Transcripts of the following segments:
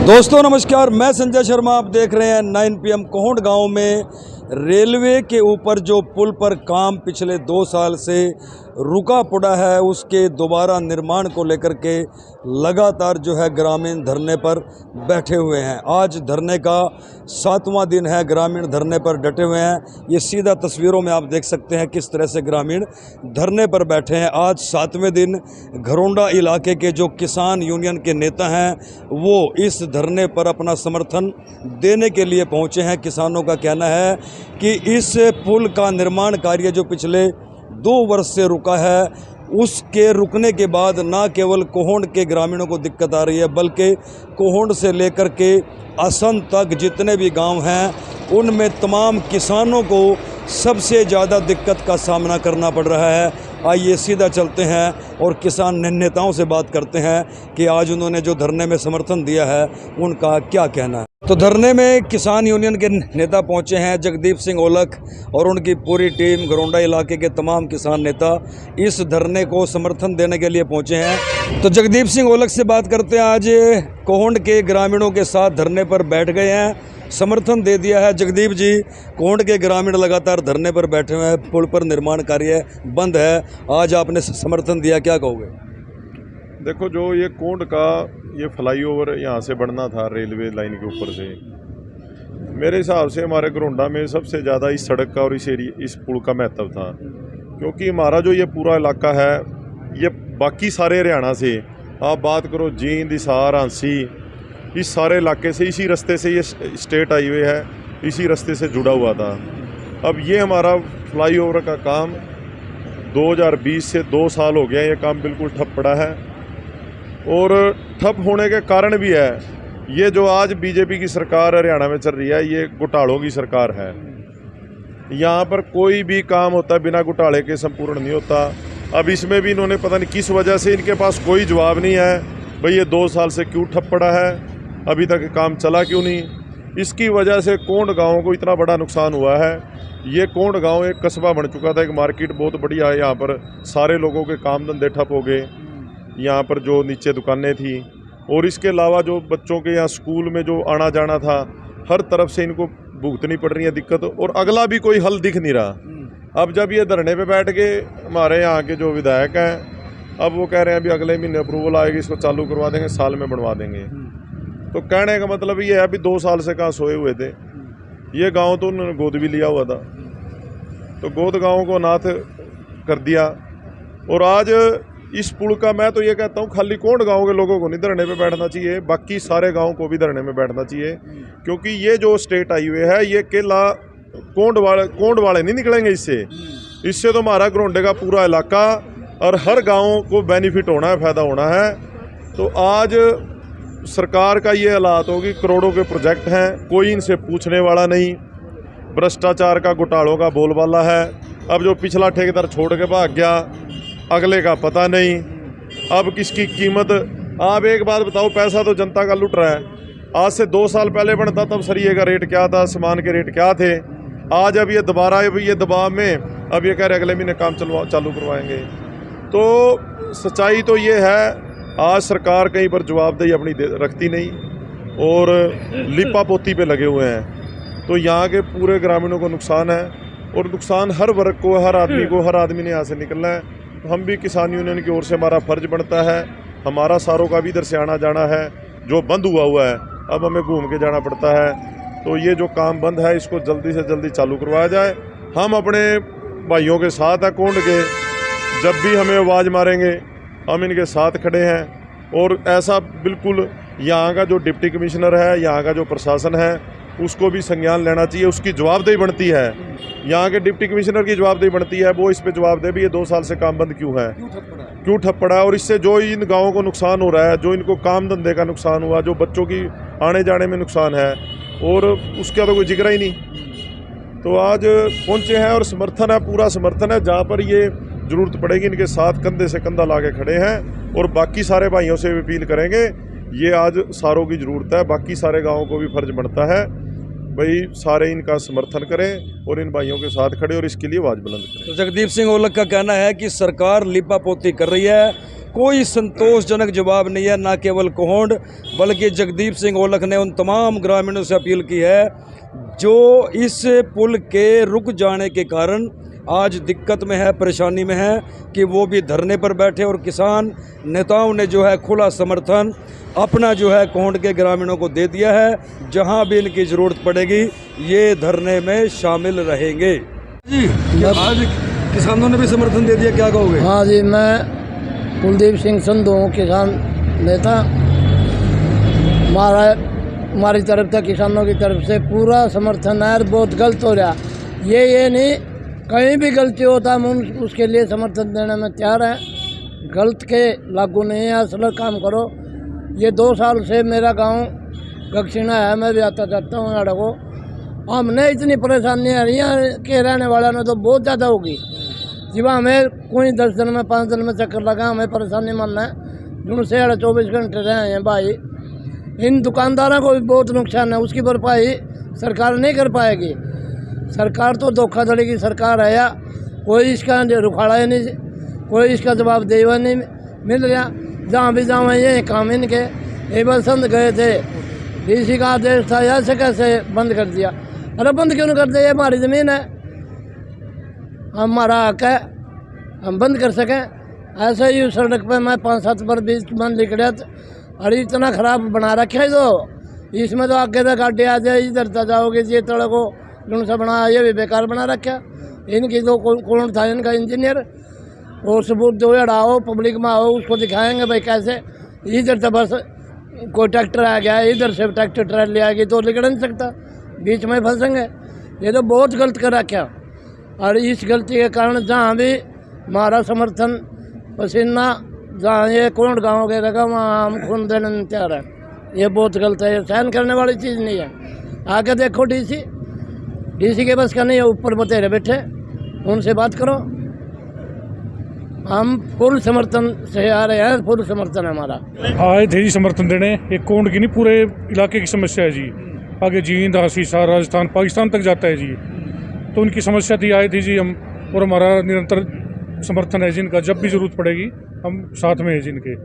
दोस्तों नमस्कार, मैं संजय शर्मा। आप देख रहे हैं 9 PM। कोहंड गांव में रेलवे के ऊपर जो पुल पर काम पिछले 2 साल से रुका पड़ा है, उसके दोबारा निर्माण को लेकर के लगातार जो है ग्रामीण धरने पर बैठे हुए हैं। आज धरने का 7वां दिन है, ग्रामीण धरने पर डटे हुए हैं। ये सीधा तस्वीरों में आप देख सकते हैं किस तरह से ग्रामीण धरने पर बैठे हैं। आज 7वें दिन घरोंडा इलाके के जो किसान यूनियन के नेता हैं वो इस धरने पर अपना समर्थन देने के लिए पहुंचे हैं। किसानों का कहना है कि इस पुल का निर्माण कार्य जो पिछले 2 वर्ष से रुका है, उसके रुकने के बाद ना केवल कोहंड के ग्रामीणों को दिक्कत आ रही है, बल्कि कोहंड से लेकर के असम तक जितने भी गांव हैं उनमें तमाम किसानों को सबसे ज़्यादा दिक्कत का सामना करना पड़ रहा है। आइए सीधा चलते हैं और किसान नेताओं से बात करते हैं कि आज उन्होंने जो धरने में समर्थन दिया है उनका क्या कहना है। तो धरने में किसान यूनियन के नेता पहुंचे हैं, जगदीप सिंह ओलख और उनकी पूरी टीम, घरोंडा इलाके के तमाम किसान नेता इस धरने को समर्थन देने के लिए पहुंचे हैं। तो जगदीप सिंह ओलख से बात करते हैं। आज कोहंड के ग्रामीणों के साथ धरने पर बैठ गए हैं, समर्थन दे दिया है। जगदीप जी, कोहंड के ग्रामीण लगातार धरने पर बैठे हुए हैं, पुल पर निर्माण कार्य बंद है, आज आपने समर्थन दिया, क्या कहोगे? देखो, जो ये कोहंड का ये फ्लाईओवर यहाँ से बढ़ना था रेलवे लाइन के ऊपर से, मेरे हिसाब से हमारे घरोंडा में सबसे ज़्यादा इस सड़क का और इस पुल का महत्व था। क्योंकि हमारा जो ये पूरा इलाका है, ये बाकी सारे हरियाणा से आप बात करो, जींद, हिसार, हांसी, इस सारे इलाके से इसी रास्ते से ये स्टेट हाईवे है, इसी रास्ते से जुड़ा हुआ था। अब ये हमारा फ्लाईओवर का काम 2020 से 2 साल हो गया, ये काम बिल्कुल ठप पड़ा है। और ठप होने के कारण भी है, ये जो आज बीजेपी की सरकार हरियाणा में चल रही है, ये घोटालों की सरकार है। यहाँ पर कोई भी काम होता है बिना घोटाले के संपूर्ण नहीं होता। अब इसमें भी इन्होंने पता नहीं किस वजह से, इनके पास कोई जवाब नहीं है भाई ये 2 साल से क्यों ठप पड़ा है, अभी तक काम चला क्यों नहीं। इसकी वजह से कोहंड गाँव को इतना बड़ा नुकसान हुआ है। ये कोहंड गाँव एक कस्बा बन चुका था, एक मार्केट बहुत बढ़िया है, यहाँ पर सारे लोगों के काम धंधे ठप हो गए, यहाँ पर जो नीचे दुकानें थी, और इसके अलावा जो बच्चों के यहाँ स्कूल में जो आना जाना था, हर तरफ से इनको भुगतनी पड़ रही है दिक्कत, और अगला भी कोई हल दिख नहीं रहा। अब जब ये धरने पे बैठ के हमारे यहाँ के जो विधायक हैं, अब वो कह रहे हैं अभी अगले महीने अप्रूवल आएगी, इसको चालू करवा देंगे, साल में बनवा देंगे। तो कहने का मतलब ये है अभी 2 साल से कहाँ सोए हुए थे। ये गाँव तो उन्होंने गोद भी लिया हुआ था, तो गोद गाँव को अनाथ कर दिया। और आज इस पुल का मैं तो ये कहता हूँ खाली कोहंड गांव के लोगों को नहीं धरने पे बैठना चाहिए, बाकी सारे गांव को भी धरने में बैठना चाहिए। क्योंकि ये जो स्टेट हाईवे है, ये केला कोहंड वाले नहीं निकलेंगे इससे तो हमारा घरोंडे का पूरा इलाका और हर गांव को बेनिफिट होना है, फायदा होना है। तो आज सरकार का ये हालात होगी, करोड़ों के प्रोजेक्ट हैं, कोई इनसे पूछने वाला नहीं, भ्रष्टाचार का, घोटालों का बोलबाला है। अब जो पिछला ठेकेदार छोड़ के भाग गया, अगले का पता नहीं, अब किसकी कीमत। आप एक बात बताओ, पैसा तो जनता का लुट रहा है। आज से 2 साल पहले बनता तब सरिये का रेट क्या था, सामान के रेट क्या थे। आज अब ये दोबारा ये दबाव में अब ये कह रहे अगले महीने काम चालू करवाएंगे। तो सच्चाई तो ये है, आज सरकार कहीं पर जवाबदेही अपनी रखती नहीं और लिपा पोती पे लगे हुए हैं। तो यहाँ के पूरे ग्रामीणों को नुकसान है, और नुकसान हर वर्ग को, हर आदमी को, हर आदमी ने यहाँ से निकलना है। तो हम भी किसान यूनियन की ओर से हमारा फर्ज बनता है, हमारा सारों का भी इधर से आना जाना है। जो बंद हुआ है अब हमें घूम के जाना पड़ता है। तो ये जो काम बंद है, इसको जल्दी से जल्दी चालू करवाया जाए। हम अपने भाइयों के साथ हैं कोहंड के, जब भी हमें आवाज़ मारेंगे हम इनके साथ खड़े हैं। और ऐसा बिल्कुल यहाँ का जो डिप्टी कमिश्नर है, यहाँ का जो प्रशासन है, उसको भी संज्ञान लेना चाहिए, उसकी जवाबदेही बनती है। यहाँ के डिप्टी कमिश्नर की जवाबदेही बनती है, वो इस पे जवाब दे भी ये 2 साल से काम बंद क्यों है, क्यों ठप पड़ा है। और इससे जो इन गाँवों को नुकसान हो रहा है, जो इनको काम धंधे का नुकसान हुआ, जो बच्चों की आने जाने में नुकसान है, और उसका तो कोई जिक्र ही नहीं। तो आज पहुँचे हैं और समर्थन है, पूरा समर्थन है। जहाँ पर ये ज़रूरत पड़ेगी इनके साथ कंधे से कंधा ला के खड़े हैं, और बाकी सारे भाइयों से भी अपील करेंगे, ये आज सारों की ज़रूरत है। बाकी सारे गाँवों को भी फर्ज बनता है भाई सारे इनका समर्थन करें और इन भाइयों के साथ खड़े और इसके लिए आवाज़ बुलंद करें। तो जगदीप सिंह ओलख का कहना है कि सरकार लिपापोती कर रही है, कोई संतोषजनक जवाब नहीं है। ना केवल कोहोंड बल्कि जगदीप सिंह औलख ने उन तमाम ग्रामीणों से अपील की है जो इस पुल के रुक जाने के कारण आज दिक्कत में है, परेशानी में है, कि वो भी धरने पर बैठे। और किसान नेताओं ने जो है खुला समर्थन अपना जो है कोहोंड के ग्रामीणों को दे दिया है। जहां भी इनकी ज़रूरत पड़ेगी ये धरने में शामिल रहेंगे। जी आज किसानों ने भी समर्थन दे दिया, क्या कहोगे? हाँ जी, मैं कुलदीप सिंह संधू हूँ, किसान नेता। हमारी तरफ से, किसानों की तरफ से पूरा समर्थन है। बहुत गलत हो रहा ये नहीं, कहीं भी गलती होता हम उसके लिए समर्थन देने में तैयार हैं। गलत के लागू नहीं है, असल काम करो। ये 2 साल से मेरा गांव गगसिना है, मैं भी आता जाता हूँ यहाँ को। हमने इतनी परेशानी है, यहाँ के रहने वालों ने तो बहुत ज़्यादा होगी। जब हमें कोई 10 दिन में 5 दिन में चक्कर लगा, हमें परेशानी मानना है। जिनसे 24 घंटे रहे हैं भाई, इन दुकानदारों को भी बहुत नुकसान है। उसकी भरपाई सरकार नहीं कर पाएगी। सरकार तो धोखाधड़ी की सरकार है, या कोई इसका रुखाड़ा ही नहीं, कोई इसका जवाब देवा नहीं मिल रहा। जहाँ भी जाओ ये काम इनके। ये बसंत गए थे, डीसी का आदेश था, ऐसे कैसे बंद कर दिया? अरे बंद क्यों नहीं कर दिया? ये हमारी ज़मीन है, हमारा हक है, हम बंद कर सकें। ऐसे ही सड़क पे मैं 5-7 बार बीच में निकला, अरे इतना ख़राब बना रखा है। तो इसमें तो आगे तक गाड़ी आ जाए, इधर तक जाओगे, ये तड़क को से बना, ये भी बेकार बना रखा। इनकी तो कौन था इनका इंजीनियर? और सबूत जो आओ पब्लिक में आओ, उसको दिखाएंगे भाई कैसे। इधर से बस कोई ट्रैक्टर आ गया, इधर से ट्रैक्टर ट्रैली आ गई, तो निकल नहीं सकता, बीच में फंसेंगे। ये तो बहुत गलत कर रखा। और इस गलती के कारण जहाँ भी हमारा समर्थन पसीना, जहाँ ये कोंड गाँव के रखा, वहाँ हम खून देने में तैयार है। ये बहुत गलत है, ये सहन करने वाली चीज़ नहीं है। आके देखो डीसी के बस का नहीं है, ऊपर बतेरे बैठे, उनसे बात करो। हम फुल समर्थन से आ रहे हैं, फुल समर्थन है हमारा। आए थे जी समर्थन देने। एक कोंड की नहीं, पूरे इलाके की समस्या है जी। आगे जींद, हासीसा, राजस्थान, पाकिस्तान तक जाता है जी। तो उनकी समस्या थी, आए थे जी हम। और हमारा निरंतर समर्थन है जिनका, जब भी जरूरत पड़ेगी हम साथ में है जिनके।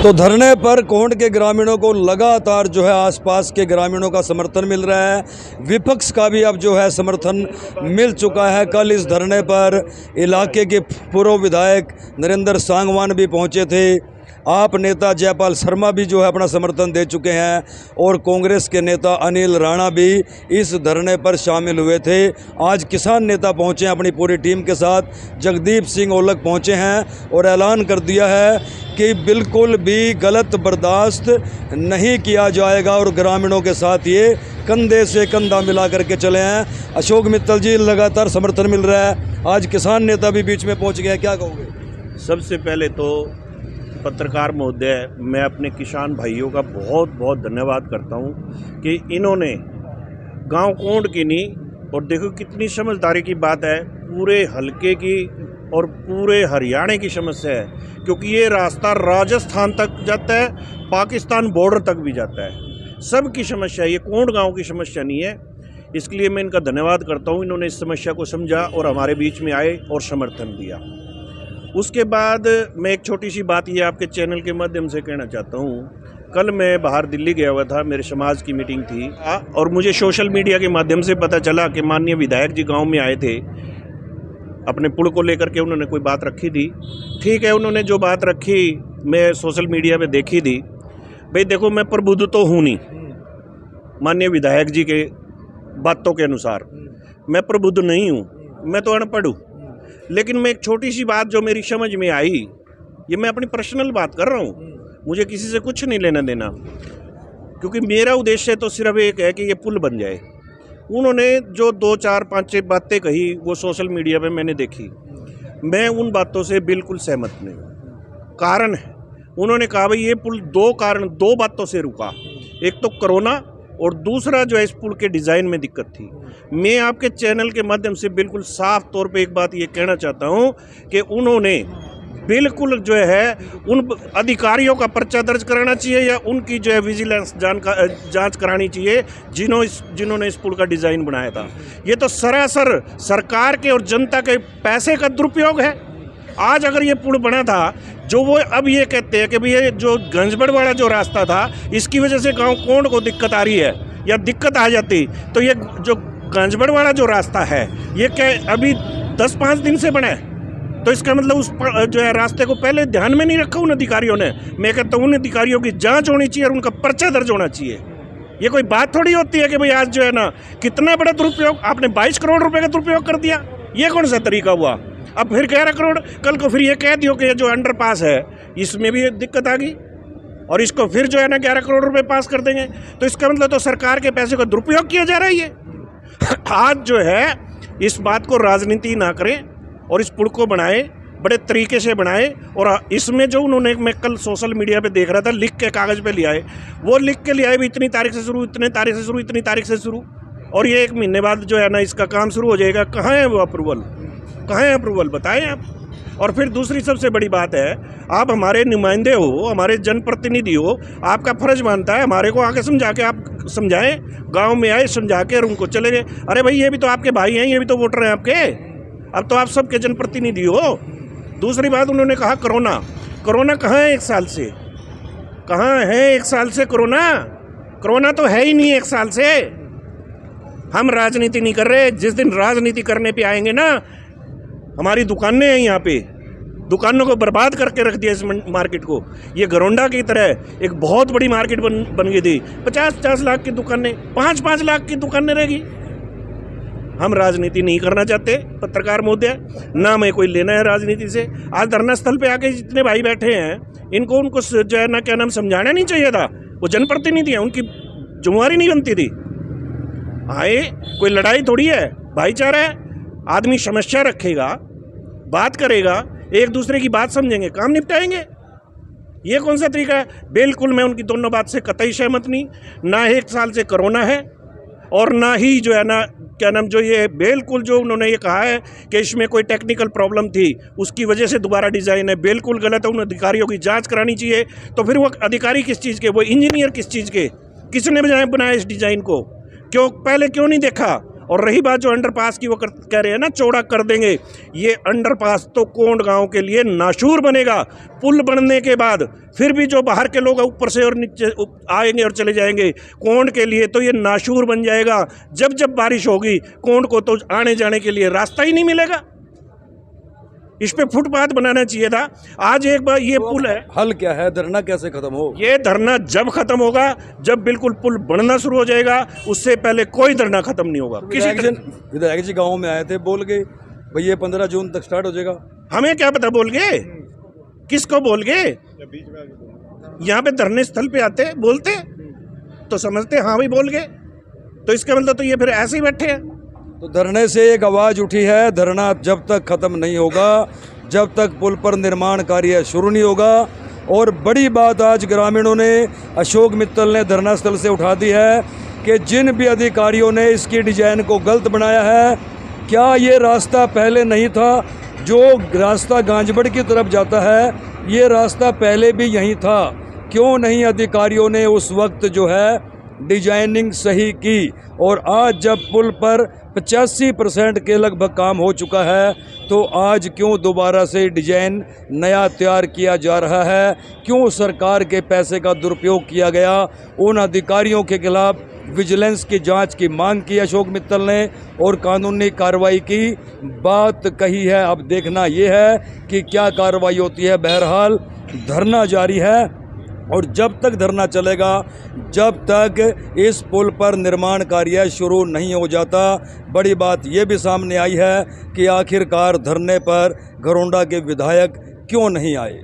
तो धरने पर कोहोंड के ग्रामीणों को लगातार जो है आसपास के ग्रामीणों का समर्थन मिल रहा है। विपक्ष का भी अब जो है समर्थन मिल चुका है। कल इस धरने पर इलाके के पूर्व विधायक नरेंद्र सांगवान भी पहुंचे थे। आप नेता जयपाल शर्मा भी जो है अपना समर्थन दे चुके हैं, और कांग्रेस के नेता अनिल राणा भी इस धरने पर शामिल हुए थे। आज किसान नेता पहुंचे हैं अपनी पूरी टीम के साथ। जगदीप सिंह औलख पहुंचे हैं और ऐलान कर दिया है कि बिल्कुल भी गलत बर्दाश्त नहीं किया जाएगा, और ग्रामीणों के साथ ये कंधे से कंधा मिला करके चले हैं। अशोक मित्तल जी, लगातार समर्थन मिल रहा है, आज किसान नेता भी बीच में पहुँच गए हैं, क्या कहोगे? सबसे पहले तो पत्रकार महोदय, मैं अपने किसान भाइयों का बहुत बहुत धन्यवाद करता हूं कि इन्होंने गांव कोंड की नहीं, और देखो कितनी समझदारी की बात है, पूरे हलके की और पूरे हरियाणा की समस्या है, क्योंकि ये रास्ता राजस्थान तक जाता है, पाकिस्तान बॉर्डर तक भी जाता है। सबकी समस्या, ये कोंड गांव की समस्या नहीं है। इसके लिए मैं इनका धन्यवाद करता हूं। इन्होंने इस समस्या को समझा और हमारे बीच में आए और समर्थन दिया। उसके बाद मैं एक छोटी सी बात ये आपके चैनल के माध्यम से कहना चाहता हूँ। कल मैं बाहर दिल्ली गया हुआ था, मेरे समाज की मीटिंग थी, और मुझे सोशल मीडिया के माध्यम से पता चला कि माननीय विधायक जी गांव में आए थे। अपने पुल को लेकर के उन्होंने कोई बात रखी थी। ठीक है, उन्होंने जो बात रखी मैं सोशल मीडिया पे देखी थी। भाई देखो, मैं प्रबुद्ध तो हूँ नहीं, माननीय विधायक जी के बातों के अनुसार मैं प्रबुद्ध नहीं हूँ, मैं तो अनपढ़ हूँ। लेकिन मैं एक छोटी सी बात जो मेरी समझ में आई, ये मैं अपनी पर्सनल बात कर रहा हूँ, मुझे किसी से कुछ नहीं लेना देना, क्योंकि मेरा उद्देश्य तो सिर्फ एक है कि ये पुल बन जाए। उन्होंने जो 2, 4, 5 बातें कही वो सोशल मीडिया पे मैंने देखी, मैं उन बातों से बिल्कुल सहमत नहीं। कारण है, उन्होंने कहा भाई ये पुल 2 बातों से रुका, एक तो कोरोना और दूसरा जो है इस पुल के डिज़ाइन में दिक्कत थी। मैं आपके चैनल के माध्यम से बिल्कुल साफ तौर पे एक बात ये कहना चाहता हूँ कि उन्होंने बिल्कुल जो है उन अधिकारियों का पर्चा दर्ज कराना चाहिए, या उनकी जो है विजिलेंस जांच करानी चाहिए जिन्होंने इस पुल का डिज़ाइन बनाया था। ये तो सरासर सरकार के और जनता के पैसे का दुरुपयोग है। आज अगर ये पुल बना था जो वो अब ये कहते हैं कि भाई ये जो गंजबड़ वाला जो रास्ता था इसकी वजह से गांव कोंड को दिक्कत आ रही है, या दिक्कत आ जाती तो ये जो गंजबड़ वाला जो रास्ता है ये क्या अभी 10-5 दिन से बना है? तो इसका मतलब उस जो है रास्ते को पहले ध्यान में नहीं रखा उन अधिकारियों ने। मैं कहता हूँ उन अधिकारियों की जांच होनी चाहिए और उनका पर्चा दर्ज होना चाहिए। ये कोई बात थोड़ी होती है कि भाई आज जो है ना कितना बड़ा दुरुपयोग, आपने 22 करोड़ रुपए का दुरुपयोग कर दिया, ये कौन सा तरीका हुआ? अब फिर 11 करोड़, कल को फिर ये कह दियो कि जो अंडरपास है इसमें भी दिक्कत आ गई और इसको फिर जो है ना 11 करोड़ रुपए पास कर देंगे। तो इसका मतलब तो सरकार के पैसे का दुरुपयोग किया जा रहा है। ये आज जो है इस बात को राजनीति ना करें और इस पुल को बनाए, बड़े तरीके से बनाए। और इसमें जो उन्होंने, मैं कल सोशल मीडिया पे देख रहा था, लिख के कागज़ पे ले आए, वो लिख के ले आए भी इतनी तारीख से शुरू, इतने तारीख से शुरू, इतनी तारीख से शुरू, और ये 1 महीने बाद जो है ना इसका काम शुरू हो जाएगा। कहाँ है वो अप्रूवल? कहाँ है अप्रूवल? बताएं आप। और फिर दूसरी सबसे बड़ी बात है, आप हमारे नुमाइंदे हो, हमारे जनप्रतिनिधि हो, आपका फर्ज मानता है हमारे को आके समझा के आप समझाएं। गाँव में आए, समझा के और उनको चले गए। अरे भाई ये भी तो आपके भाई हैं, ये भी तो वोटर हैं आपके, अब तो आप सबके जनप्रतिनिधि हो। दूसरी बात उन्होंने कहा कोरोना, कोरोना कहाँ है 1 साल से? कहाँ है 1 साल से कोरोना? कोरोना तो है ही नहीं 1 साल से। हम राजनीति नहीं कर रहे। जिस दिन राजनीति करने पे आएंगे ना, हमारी दुकानें हैं यहाँ पे, दुकानों को बर्बाद करके रख दिया इस मार्केट को। ये घरोंडा की तरह एक बहुत बड़ी मार्केट बन गई थी। 50-50 लाख की दुकानें, 5-5 लाख की दुकानें रहेगी। हम राजनीति नहीं करना चाहते पत्रकार महोदय, ना मैं कोई लेना है राजनीति से। आज धरना स्थल पे आके जितने भाई बैठे हैं उनको जो है ना क्या नाम समझाना नहीं चाहिए था? वो जनप्रतिनिधि हैं, उनकी जिम्मेवारी नहीं बनती थी? आए, कोई लड़ाई थोड़ी है, भाईचारा है। आदमी समस्या रखेगा, बात करेगा, एक दूसरे की बात समझेंगे, काम निपटाएंगे। ये कौन सा तरीका है? बिल्कुल मैं उनकी दोनों बात से कतई सहमत नहीं। ना 1 साल से कोरोना है और ना ही जो है ना क्या नाम जो ये बिल्कुल जो उन्होंने ये कहा है कि इसमें कोई टेक्निकल प्रॉब्लम थी उसकी वजह से दोबारा डिज़ाइन है, बिल्कुल गलत है। उन अधिकारियों की जांच करानी चाहिए। तो फिर वो अधिकारी किस चीज़ के, वो इंजीनियर किस चीज़ के, किसने बनाया इस डिज़ाइन को? पहले क्यों नहीं देखा? और रही बात जो अंडरपास की, वो कह रहे हैं ना चौड़ा कर देंगे, ये अंडरपास तो कोंड गांव के लिए नाशूर बनेगा। पुल बनने के बाद फिर भी जो बाहर के लोग ऊपर से और नीचे आएंगे और चले जाएंगे, कोंड के लिए तो ये नाशूर बन जाएगा। जब जब बारिश होगी कोंड को तो आने जाने के लिए रास्ता ही नहीं मिलेगा। इस पे फुटपाथ बनाना चाहिए था। आज एक बार ये पुल है, हल क्या है? धरना कैसे खत्म हो? ये धरना जब खत्म होगा जब बिल्कुल पुल बनना शुरू हो जाएगा, उससे पहले कोई धरना खत्म नहीं होगा। विधायक जी गाँव में आए थे, बोल गए भाई ये 15 जून तक स्टार्ट हो जाएगा। हमें क्या पता बोल गए, किसको बोल गए? यहाँ पे धरने स्थल पे आते बोलते तो समझते हाँ भाई बोल गए। तो इसका मतलब तो ये फिर ऐसे ही बैठे हैं। तो धरने से एक आवाज़ उठी है, धरना जब तक ख़त्म नहीं होगा, जब तक पुल पर निर्माण कार्य शुरू नहीं होगा। और बड़ी बात आज ग्रामीणों ने, अशोक मित्तल ने धरना स्थल से उठा दी है कि जिन भी अधिकारियों ने इसकी डिजाइन को गलत बनाया है, क्या ये रास्ता पहले नहीं था? जो रास्ता गांजबड़ की तरफ जाता है, ये रास्ता पहले भी यहीं था। क्यों नहीं अधिकारियों ने उस वक्त जो है डिजाइनिंग सही की? और आज जब पुल पर 85% के लगभग काम हो चुका है, तो आज क्यों दोबारा से डिजाइन नया तैयार किया जा रहा है? क्यों सरकार के पैसे का दुरुपयोग किया गया? उन अधिकारियों के खिलाफ विजिलेंस की जांच की मांग की अशोक मित्तल ने और कानूनी कार्रवाई की बात कही है। अब देखना ये है कि क्या कार्रवाई होती है। बहरहाल धरना जारी है और जब तक धरना चलेगा, जब तक इस पुल पर निर्माण कार्य शुरू नहीं हो जाता। बड़ी बात ये भी सामने आई है कि आखिरकार धरने पर घरोंडा के विधायक क्यों नहीं आए।